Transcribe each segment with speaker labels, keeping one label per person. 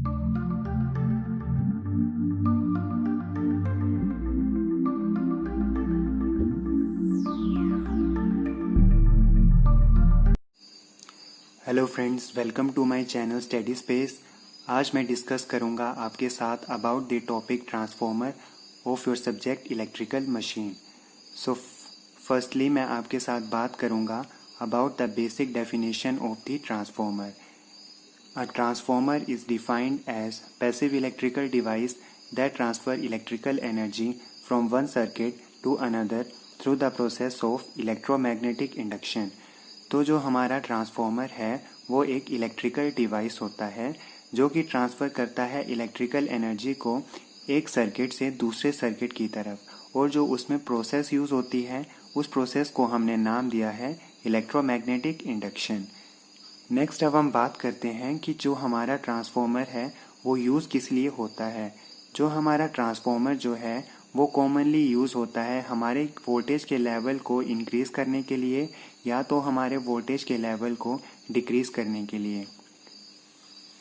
Speaker 1: Hello friends, welcome to my channel study space. आज मैं discuss करूंगा आपके साथ about the topic transformer of your subject electrical machine. So firstly मैं आपके साथ बात करूंगा about the basic definition of the transformer. A transformer is defined as passive electrical device that transfer electrical energy from one circuit to another through the process of electromagnetic induction. तो जो हमारा transformer है वो एक electrical device होता है जो कि ट्रांसफ़र करता है इलेक्ट्रिकल एनर्जी को एक सर्किट से दूसरे सर्किट की तरफ, और जो उसमें प्रोसेस यूज़ होती है उस प्रोसेस को हमने नाम दिया है इलेक्ट्रोमैग्नेटिक इंडक्शन। नेक्स्ट अब हम बात करते हैं कि जो हमारा ट्रांसफॉर्मर है वो यूज़ किस लिए होता है। जो हमारा ट्रांसफॉर्मर जो है वो कॉमनली यूज़ होता है हमारे वोल्टेज के लेवल को इंक्रीज़ करने के लिए या तो हमारे वोल्टेज के लेवल को डिक्रीज़ करने के लिए।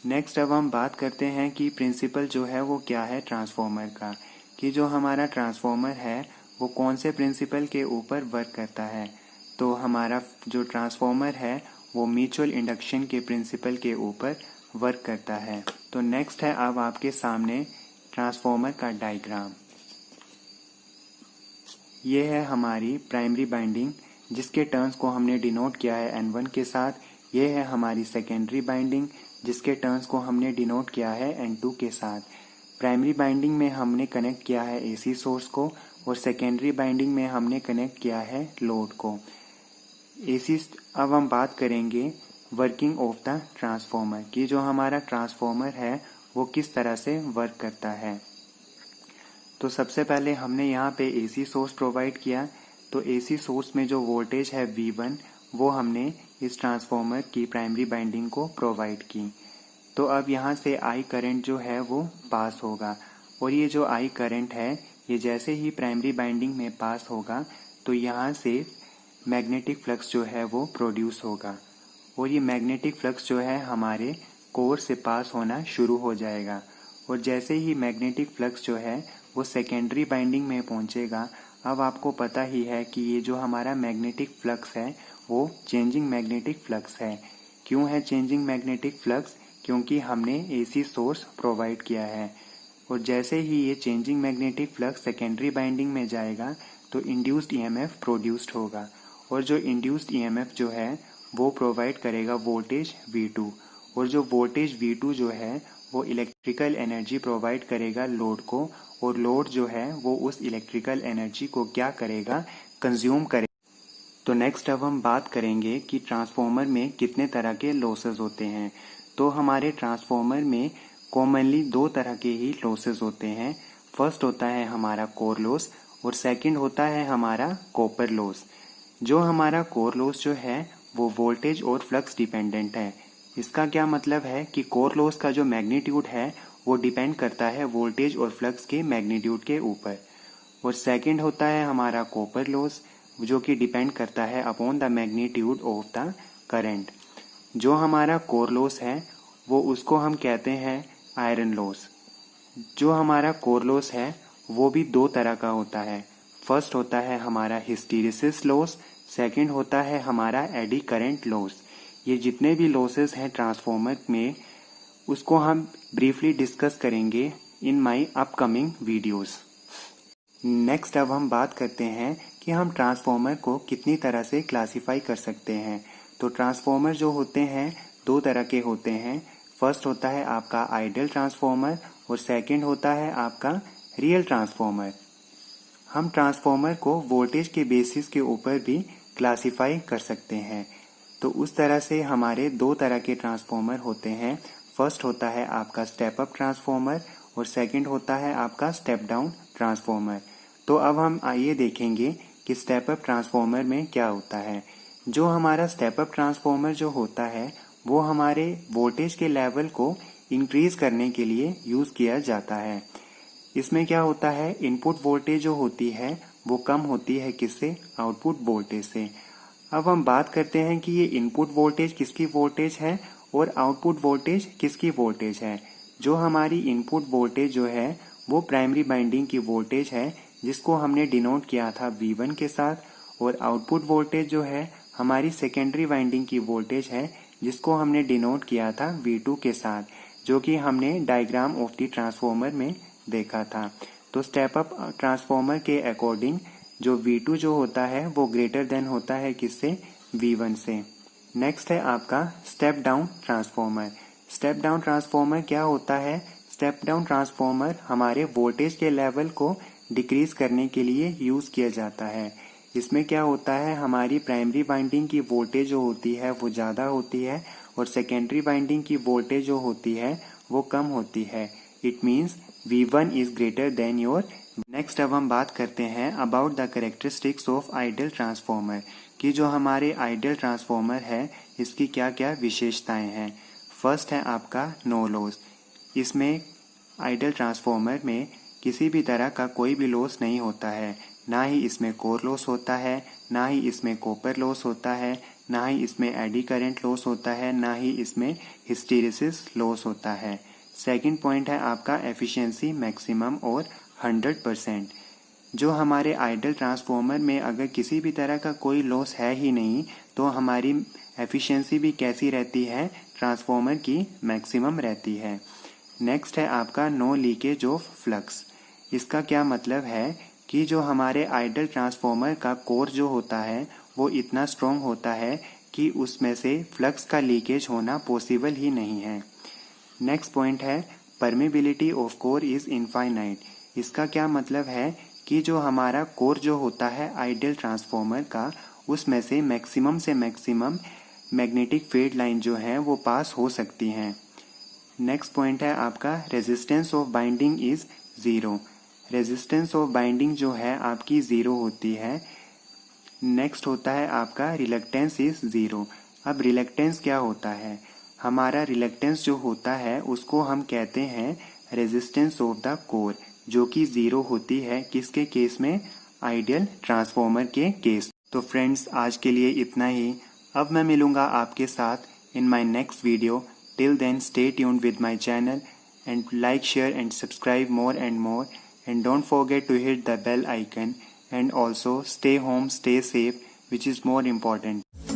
Speaker 1: नेक्स्ट अब हम बात करते हैं कि प्रिंसिपल जो है वो क्या है ट्रांसफॉर्मर का, कि जो हमारा ट्रांसफॉर्मर है वो कौन से प्रिंसिपल के ऊपर वर्क करता है। तो हमारा जो ट्रांसफॉर्मर है वो म्यूचुअल इंडक्शन के प्रिंसिपल के ऊपर वर्क करता है। तो नेक्स्ट है अब आपके सामने ट्रांसफॉर्मर का डायग्राम। ये है हमारी प्राइमरी बाइंडिंग जिसके टर्न्स को हमने डिनोट किया है N1 के साथ। ये है हमारी सेकेंडरी बाइंडिंग जिसके टर्न्स को हमने डिनोट किया है N2 के साथ। प्राइमरी बाइंडिंग में हमने कनेक्ट किया है AC सोर्स को और सेकेंडरी बाइंडिंग में हमने कनेक्ट किया है लोड को। अब हम बात करेंगे वर्किंग ऑफ द ट्रांसफॉर्मर की जो हमारा ट्रांसफॉर्मर है वो किस तरह से वर्क करता है। तो सबसे पहले हमने यहाँ पे AC सोर्स प्रोवाइड किया। तो AC सोर्स में जो वोल्टेज है V1 वो हमने इस ट्रांसफॉर्मर की प्राइमरी बाइंडिंग को प्रोवाइड की। तो अब यहाँ से I करंट जो है वो पास होगा, और ये जो I करंट है ये जैसे ही प्राइमरी बाइंडिंग में पास होगा तो यहाँ से मैग्नेटिक फ्लक्स जो है वो प्रोड्यूस होगा, और ये मैग्नेटिक फ्लक्स जो है हमारे कोर से पास होना शुरू हो जाएगा। और जैसे ही मैग्नेटिक फ्लक्स जो है वो सेकेंडरी बाइंडिंग में पहुंचेगा। अब आपको पता ही है कि ये जो हमारा मैग्नेटिक फ्लक्स है वो चेंजिंग मैग्नेटिक फ्लक्स है। क्यों है चेंजिंग मैग्नेटिक फ्लक्स? क्योंकि हमने AC सोर्स प्रोवाइड किया है, और जैसे ही ये changing magnetic flux secondary binding में जाएगा तो इंड्यूस्ड EMF प्रोड्यूस्ड होगा, और जो इंड्यूस्ड EMF जो है वो प्रोवाइड करेगा वोल्टेज V2, और जो वोल्टेज V2 जो है वो इलेक्ट्रिकल एनर्जी प्रोवाइड करेगा लोड को, और लोड जो है वो उस इलेक्ट्रिकल एनर्जी को क्या करेगा, कंज्यूम करेगा। तो नेक्स्ट अब हम बात करेंगे कि ट्रांसफॉर्मर में कितने तरह के लॉसेस होते हैं। तो हमारे ट्रांसफॉर्मर में कॉमनली दो तरह के ही लॉसेस होते हैं। फर्स्ट होता है हमारा कोर लॉस और सेकंड होता है हमारा कॉपर लॉस। जो हमारा कोर लॉस जो है वो वोल्टेज और फ्लक्स डिपेंडेंट है। इसका क्या मतलब है कि कोर लॉस का जो मैग्नीट्यूड है वो डिपेंड करता है वोल्टेज और फ्लक्स के मैग्नीट्यूड के ऊपर, और सेकंड होता है हमारा कॉपर लॉस जो कि डिपेंड करता है upon the magnitude of the current. जो हमारा कोर लॉस है वो उसको हम कहते हैं आयरन लॉस। जो हमारा कोर लॉस है वो भी दो तरह का होता है। फर्स्ट होता है हमारा हिस्टैरिसीस लॉस, सेकंड होता है हमारा एडी करंट लॉस। ये जितने भी लॉसेस हैं ट्रांसफॉर्मर में उसको हम ब्रीफली डिस्कस करेंगे in my upcoming videos. Next अब हम बात करते हैं कि हम ट्रांसफॉर्मर को कितनी तरह से क्लासिफाई कर सकते हैं। तो ट्रांसफॉर्मर जो होते हैं दो तरह के होते हैं। फर्स्ट होता है आपका आइडियल ट्रांसफॉर्मर और सेकंड होता है आपका रियल ट्रांसफॉर्मर। हम ट्रांसफॉर्मर को वोल्टेज के बेसिस के ऊपर भी क्लासिफाई कर सकते हैं। तो उस तरह से हमारे दो तरह के ट्रांसफॉर्मर होते हैं। फर्स्ट होता है आपका स्टेप अप ट्रांसफॉर्मर और सेकंड होता है आपका स्टेप डाउन ट्रांसफॉर्मर। तो अब हम आइए देखेंगे कि स्टेप अप ट्रांसफॉर्मर में क्या होता है। जो हमारा स्टेप अप ट्रांसफॉर्मर जो होता है वो हमारे वोल्टेज के लेवल को इंक्रीज करने के लिए यूज़ किया जाता है। इसमें क्या होता है, इनपुट वोल्टेज जो होती है वो कम होती है किससे, आउटपुट वोल्टेज से। अब हम बात करते हैं कि ये इनपुट वोल्टेज किसकी वोल्टेज है और आउटपुट वोल्टेज किसकी वोल्टेज है। जो हमारी इनपुट वोल्टेज जो है वो प्राइमरी बाइंडिंग की वोल्टेज है जिसको हमने डिनोट किया था V1 के साथ, और आउटपुट वोल्टेज जो है हमारी सेकेंडरी बाइंडिंग की वोल्टेज है जिसको हमने डिनोट किया था V2 के साथ, जो कि हमने डायग्राम ऑफ द ट्रांसफॉर्मर में देखा था। तो स्टेप अप ट्रांसफॉर्मर के अकॉर्डिंग जो V2 जो होता है वो ग्रेटर देन होता है किससे, V1 से। नेक्स्ट है आपका step down transformer. Step down transformer क्या होता है? स्टेप डाउन ट्रांसफॉर्मर हमारे वोल्टेज के लेवल को डिक्रीज करने के लिए यूज़ किया जाता है। इसमें क्या होता है, हमारी प्राइमरी बाइंडिंग की वोल्टेज जो होती है वो ज़्यादा होती है और सेकेंडरी बाइंडिंग की वोल्टेज जो होती है वो कम होती है। It means V1 is greater than your. Next अब हम बात करते हैं about the characteristics of ideal transformer, कि जो हमारे आइडियल ट्रांसफॉर्मर है इसकी क्या क्या विशेषताएं हैं। फर्स्ट है आपका नो लॉस। इसमें आइडियल ट्रांसफॉर्मर में किसी भी तरह का कोई भी लॉस नहीं होता है, ना ही इसमें कोर लॉस होता है, ना ही इसमें कॉपर लॉस होता है, ना ही इसमें एडी करंट लॉस होता है, ना ही इसमें हिस्टेरिसिस लॉस होता है। सेकंड पॉइंट है आपका एफिशिएंसी मैक्सिमम और 100%। जो हमारे आइडियल ट्रांसफॉर्मर में अगर किसी भी तरह का कोई लॉस है ही नहीं तो हमारी एफिशिएंसी भी कैसी रहती है, ट्रांसफॉर्मर की मैक्सिमम रहती है। नेक्स्ट है आपका नो लीकेज ऑफ फ्लक्स। इसका क्या मतलब है कि जो हमारे आइडियल ट्रांसफॉर्मर का कोर जो होता है वो इतना स्ट्रॉन्ग होता है कि उसमें से फ्लक्स का लीकेज होना पॉसिबल ही नहीं है। नेक्स्ट पॉइंट है permeability of core is infinite. इसका क्या मतलब है कि जो हमारा कोर जो होता है आइडियल ट्रांसफॉर्मर का, उसमें से मैक्सिमम मैग्नेटिक फील्ड लाइन जो है वो पास हो सकती हैं। नेक्स्ट पॉइंट है आपका resistance of binding is zero. Resistance of binding जो है आपकी ज़ीरो होती है। नेक्स्ट होता है आपका रिलक्टेंस इज़ ज़ीरो। अब रिलक्टेंस क्या होता है? हमारा रिलक्टेंस जो होता है उसको हम कहते हैं रेजिस्टेंस ऑफ द कोर, जो कि ज़ीरो होती है किसके केस में, आइडियल ट्रांसफॉर्मर के केस। तो फ्रेंड्स आज के लिए इतना ही। अब मैं मिलूँगा आपके साथ in my next video. Till then stay tuned with my channel and like, share and subscribe more and more, and don't forget to hit the bell icon, and also stay home, stay safe, which is more important.